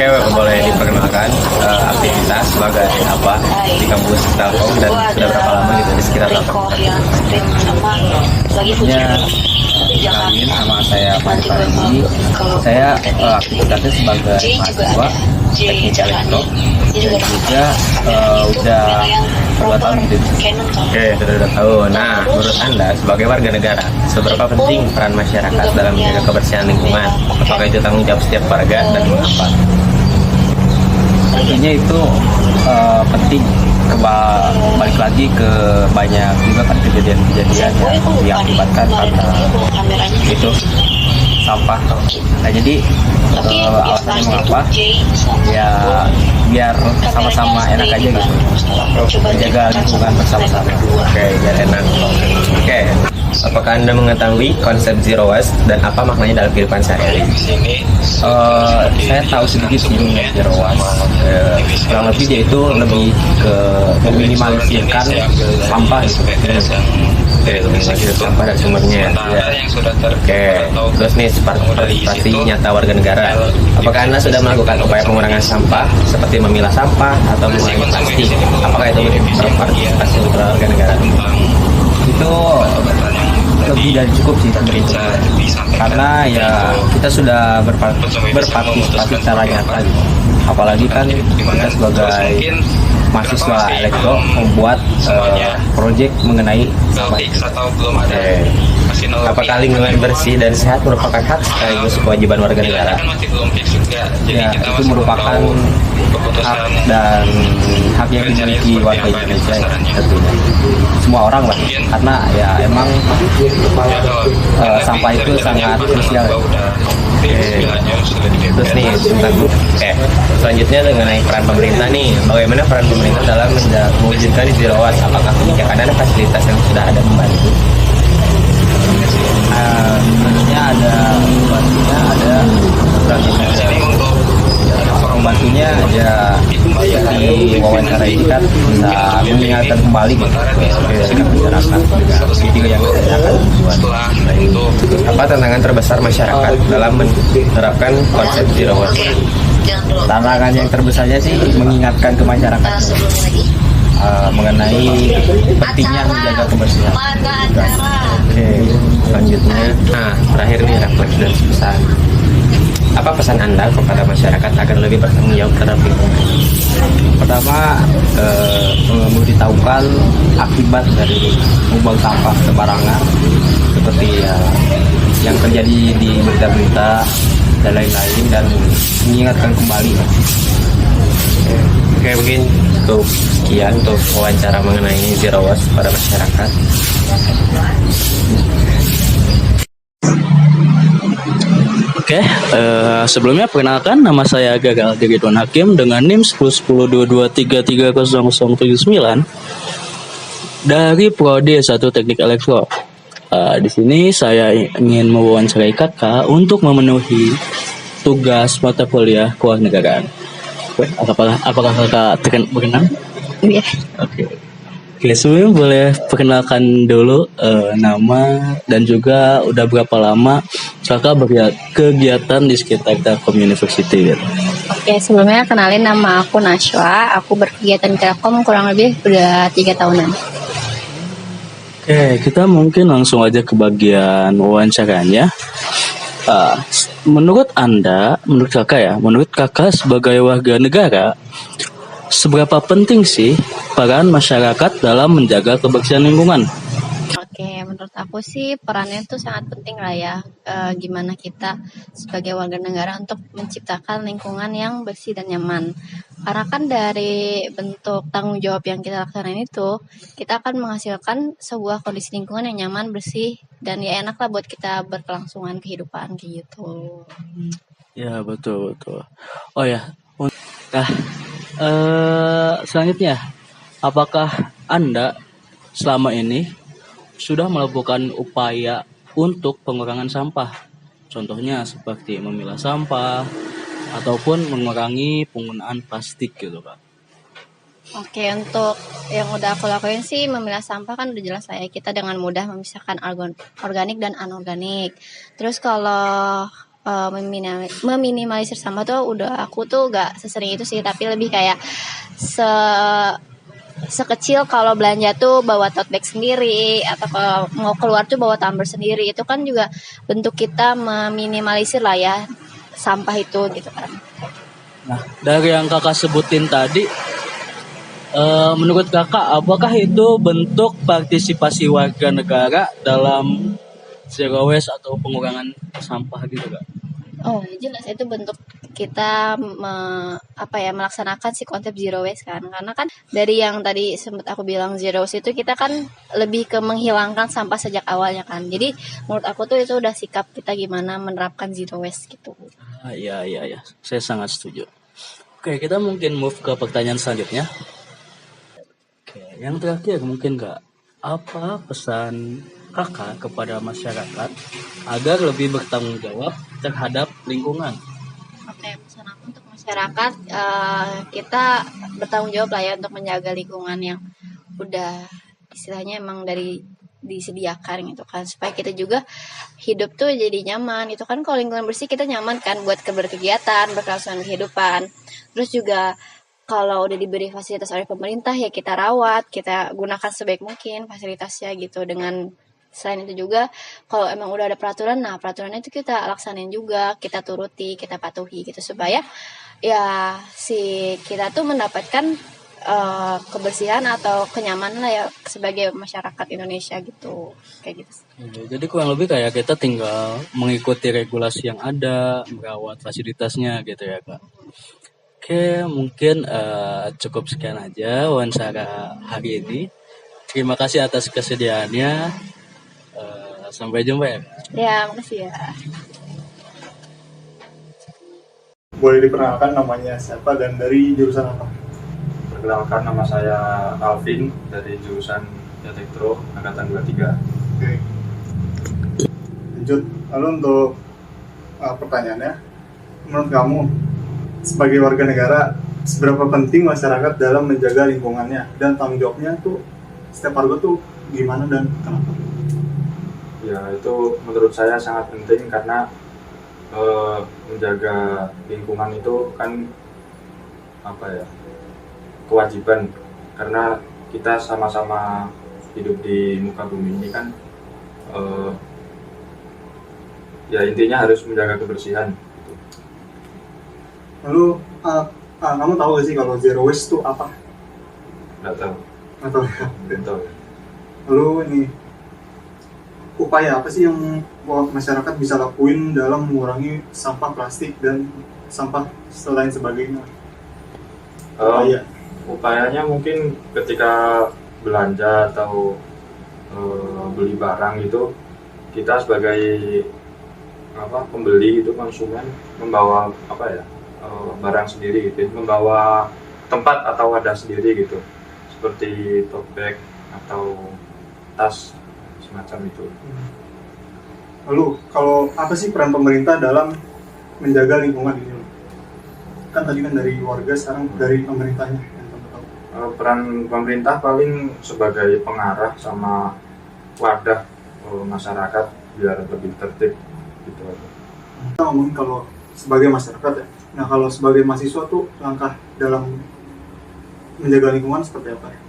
Oke, boleh diperkenalkan aktivitas sebagai apa di kampus Telkom dan sudah berapa lama gitu di sekitar Telkom? Ya, Amin, nama saya Fahri Faridi. Saya aktivitasnya sebagai mahasiswa teknik elektro dan juga udah 2 tahun di sini. Oke, sudah 2 tahun. Nah, menurut Anda sebagai warga negara, seberapa penting peran masyarakat dalam menjaga kebersihan lingkungan? Apakah itu tanggung jawab setiap warga dan mengapa? Tentunya itu penting. Balik lagi ke banyak juga kan kejadian-kejadian yang diakibatkan karena itu sampah. Nah, jadi alasannya mengapa? Ya biar sama-sama enak aja gitu, menjaga lingkungan bersama-sama. Oke, biar enak. Oke, apakah Anda mengetahui konsep zero waste dan apa maknanya dalam kehidupan sehari-hari? Saya tahu sedikit sih mengenai zero waste. Kurang lebih dia itu lebih ke meminimalisirkan sampah gitu. Oke, minimalisir sampah dan sumbernya. Ya. Oke, terus nih partisipasi nyata warga negara. Apakah Anda sudah melakukan upaya pengurangan sampah seperti memilah sampah atau mengurangi plastik? Apakah itu berpartisipasi warga negara? Itu lebih dari cukup sih tentunya, karena ya kita sudah berpartisipasi secara nyata gitu. Apalagi kan kita sebagai mahasiswa elektro membuat proyek mengenai sampah. Apakah lingkungan bersih dan sehat merupakan hak sekaligus kewajiban warga negara? Ya, itu merupakan hak dan hak yang dimiliki warga Indonesia ya, tentunya semua orang lah, karena ya emang sampah itu sangat krusial ya. Terus nih selanjutnya mengenai peran pemerintah nih, bagaimana peran pemerintah dalam mewujudkan zero waste? Apakah kebijakan ada fasilitas yang sudah ada membantu? Sebenarnya ada membantunya ya, di wawancara ini kan bisa mengingatkan kembali gitu ke masyarakat juga yang akan dibuat. Apa tantangan terbesar masyarakat dalam menerapkan konsep zero waste? Tantangan yang terbesarnya sih mengingatkan ke masyarakat mengenai pentingnya menjaga kebersihan. Oke, selanjutnya, terakhir nih refleksi dan pesan. Apa pesan Anda kepada masyarakat agar lebih bertanggung jawab terhadap lingkungan? Pertama, memberitahukan akibat dari membuang sampah sembarangan seperti yang terjadi di berita-berita dan lain-lain, dan mengingatkan kembali. Oke, mungkin cukup sekian untuk wawancara mengenai zero waste pada masyarakat. Oke, sebelumnya perkenalkan, nama saya Gagal Ridwan Hakim dengan NIM 101022333079 dari Prodi S1 Teknik Elektro. Di sini saya ingin mewawancarai kakak untuk memenuhi tugas mata kuliah kewarganegaraan. Apakah kakak berkenan? Iya. Oke, sebelumnya boleh perkenalkan dulu nama dan juga udah berapa lama kakak berkegiatan di sekitar Telkom University gitu. Oke, sebelumnya kenalin, nama aku Nashwa. Aku berkegiatan di Telkom kurang lebih udah 3 tahunan. Oke, kita mungkin langsung aja ke bagian wawancaranya. Menurut kakak sebagai warga negara, seberapa penting sih peran masyarakat dalam menjaga kebersihan lingkungan? Oke, menurut aku sih perannya itu sangat penting lah ya. Gimana kita sebagai warga negara untuk menciptakan lingkungan yang bersih dan nyaman. Karena kan dari bentuk tanggung jawab yang kita laksanain itu, kita akan menghasilkan sebuah kondisi lingkungan yang nyaman, bersih, dan ya enak lah buat kita berkelangsungan kehidupan kayak gitu. Ya, betul. Oh ya, nah, selanjutnya, apakah Anda selama ini sudah melakukan upaya untuk pengurangan sampah? Contohnya seperti memilah sampah ataupun mengurangi penggunaan plastik gitu, Pak. Oke, untuk yang udah aku lakuin sih memilah sampah kan udah jelas lah ya, kita dengan mudah memisahkan organik dan anorganik. Terus kalau meminimalisir sampah tuh udah aku tuh gak sesering itu sih, tapi lebih kayak sekecil kalau belanja tuh bawa tote bag sendiri, atau kalau mau keluar tuh bawa tumbler sendiri. Itu kan juga bentuk kita meminimalisir lah ya sampah itu gitu kan. Nah, dari yang kakak sebutin tadi, menurut kakak apakah itu bentuk partisipasi warga negara dalam zero waste atau pengurangan sampah gitu kak? Oh jelas itu bentuk kita melaksanakan si konsep zero waste kan, karena kan dari yang tadi sempat aku bilang zero waste itu kita kan lebih ke menghilangkan sampah sejak awalnya kan. Jadi menurut aku tuh itu udah sikap kita gimana menerapkan zero waste gitu. Iya, saya sangat setuju. Oke, kita mungkin move ke pertanyaan selanjutnya. Oke, yang terakhir mungkin kak, apa pesan kakak kepada masyarakat agar lebih bertanggung jawab terhadap lingkungan? Oke, pesan aku untuk masyarakat, kita bertanggung jawab lah ya untuk menjaga lingkungan yang udah istilahnya emang dari disediakan gitu kan, supaya kita juga hidup tuh jadi nyaman. Itu kan kalau lingkungan bersih kita nyaman kan buat berkegiatan, berkelangsungan kehidupan. Terus juga kalau udah diberi fasilitas oleh pemerintah ya kita rawat, kita gunakan sebaik mungkin fasilitasnya gitu. Dengan selain itu juga kalau emang udah ada peraturan, nah peraturannya itu kita laksanain juga, kita turuti, kita patuhi gitu, supaya ya si kita tuh mendapatkan kebersihan atau kenyamanan lah ya sebagai masyarakat Indonesia gitu, kayak gitu. Jadi kurang lebih kayak kita tinggal mengikuti regulasi yang ada, merawat fasilitasnya gitu ya kak. Oke, mungkin cukup sekian aja wawancara hari ini. Terima kasih atas kesediaannya. Sampai jumpa ya. Ya, makasih ya. Boleh diperkenalkan namanya siapa dan dari jurusan apa? Perkenalkan, nama saya Alvin dari jurusan Elektro angkatan 23. Oke. Lanjut. Lalu untuk pertanyaannya, menurut kamu sebagai warga negara seberapa penting masyarakat dalam menjaga lingkungannya dan tanggung jawabnya tuh setiap warga tuh gimana dan kenapa? Ya, itu menurut saya sangat penting karena menjaga lingkungan itu kan kewajiban, karena kita sama-sama hidup di muka bumi ini kan, ya intinya harus menjaga kebersihan. Lalu kamu tahu gak sih kalau zero waste itu apa? Nggak tahu. Atau Belum tahu. lalu ini upaya apa sih yang masyarakat bisa lakuin dalam mengurangi sampah plastik dan sampah selain sebagainya? Upayanya mungkin ketika belanja atau beli barang itu, kita sebagai pembeli itu, konsumen, membawa barang sendiri gitu, membawa tempat atau wadah sendiri gitu, seperti tote bag atau tas semacam itu. Lalu kalau apa sih peran pemerintah dalam menjaga lingkungan ini? Kan tadi kan dari warga, sekarang dari pemerintahnya yang kamu tahu. Peran pemerintah paling sebagai pengarah sama wadah masyarakat biar lebih tertib gitu aja. Kita ngomongin kalau sebagai masyarakat ya. Nah kalau sebagai mahasiswa tuh langkah dalam menjaga lingkungan seperti apa ya?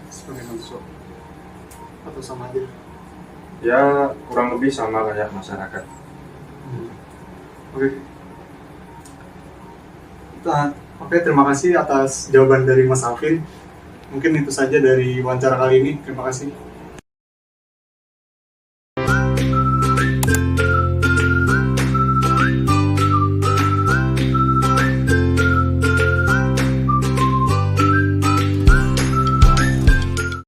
Sebagai mahasiswa atau sama aja? Ya kurang lebih sama kayak masyarakat. Oke. Oke, terima kasih atas jawaban dari Mas Alvin. Mungkin itu saja dari wawancara kali ini. Terima kasih.